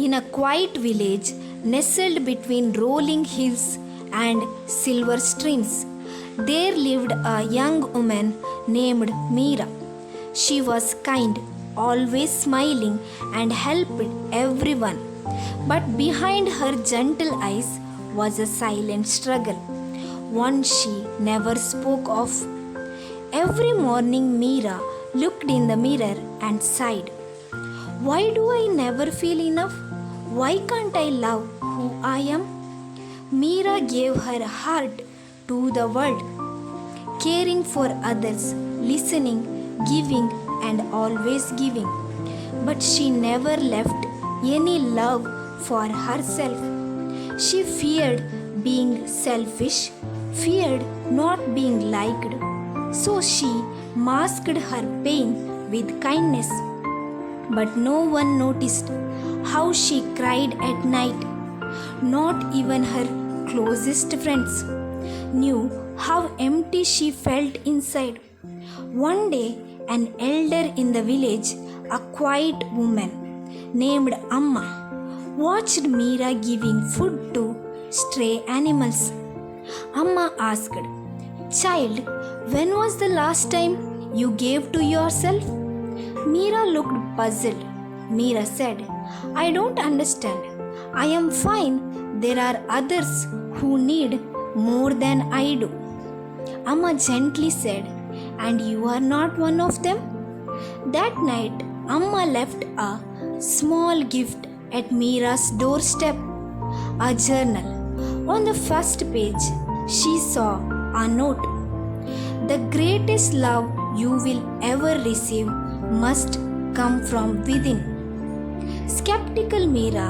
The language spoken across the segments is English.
In a quiet village nestled between rolling hills and silver streams, there lived a young woman named Meera. She was kind, always smiling, and helped everyone. But behind her gentle eyes was a silent struggle, one she never spoke of. Every morning, Meera looked in the mirror and sighed. Why do I never feel enough? Why can't I love who I am? Meera gave her heart to the world, caring for others, listening, giving, and always giving. But she never left any love for herself. She feared being selfish, feared not being liked. So she masked her pain with kindness. But no one noticed how she cried at night. Not even her closest friends knew how empty she felt inside. One day, an elder in the village, a quiet woman named Amma, watched Meera giving food to stray animals. Amma asked, Child, when was the last time you gave to yourself? Meera looked puzzled. Meera said, I don't understand. I am fine. There are others who need more than I do. Amma gently said, And you are not one of them? That night, Amma left a small gift at Meera's doorstep, a journal. On the first page, she saw a note. The greatest love you will ever receive must come from within. Skeptical Meera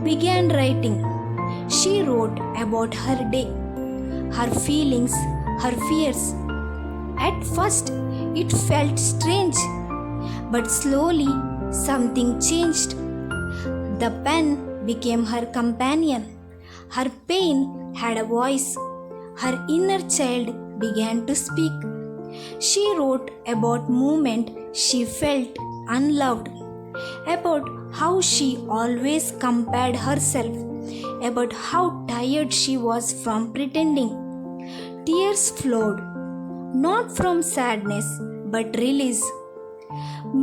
began writing. She wrote about her day, her feelings, her fears. At first, it felt strange, but slowly something changed. The pen became her companion. Her pain had a voice. Her inner child began to speak. She wrote about moments she felt unloved, about how she always compared herself, about how tired she was from pretending. Tears flowed, not from sadness but release.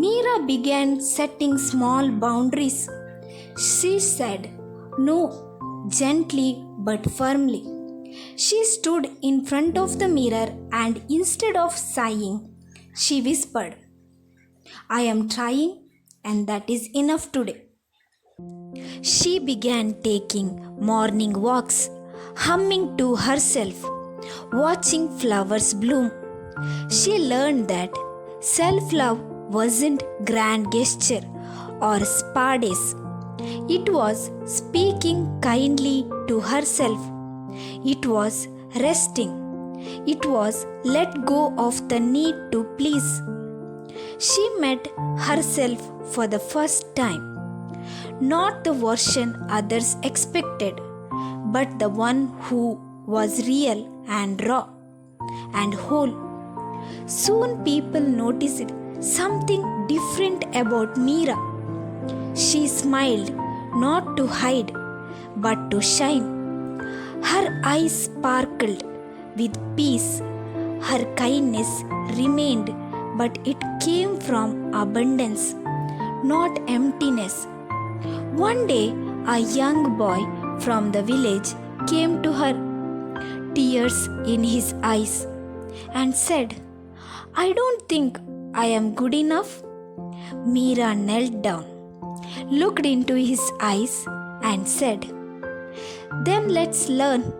Meera began setting small boundaries. She said no, gently but firmly. She stood in front of the mirror and instead of sighing, she whispered, I am trying and that is enough today. She began taking morning walks, humming to herself, watching flowers bloom. She learned that self-love wasn't grand gesture or spa days. It was speaking kindly to herself. It was resting. It was let go of the need to please. She met herself for the first time. Not the version others expected, but the one who was real and raw and whole. Soon people noticed something different about Meera. She smiled not to hide, but to shine. Her eyes sparkled with peace. Her kindness remained, but it came from abundance, not emptiness. One day, a young boy from the village came to her, tears in his eyes, and said, I don't think I am good enough. Meera knelt down, looked into his eyes, and said, Then let's learn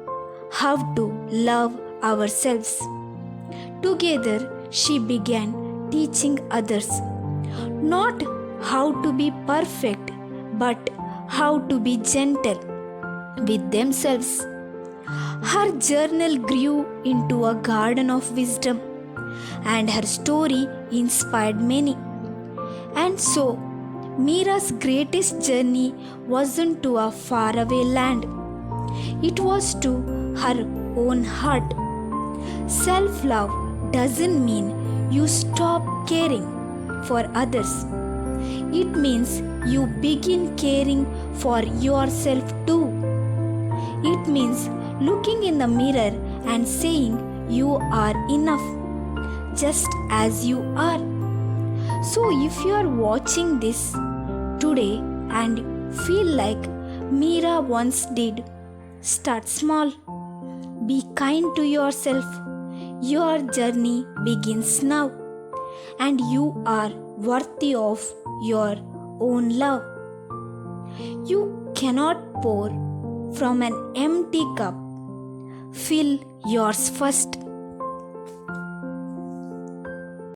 how to love ourselves. Together, she began teaching others not how to be perfect, but how to be gentle with themselves. Her journal grew into a garden of wisdom, and her story inspired many. And so, Meera's greatest journey wasn't to a faraway land. It was to her own heart. Self-love doesn't mean you stop caring for others. It means you begin caring for yourself too. It means looking in the mirror and saying you are enough just as you are. So, if you are watching this today and feel like Meera once did, start small. Be kind to yourself. Your journey begins now, and you are worthy of your own love. You cannot pour from an empty cup. Fill yours first.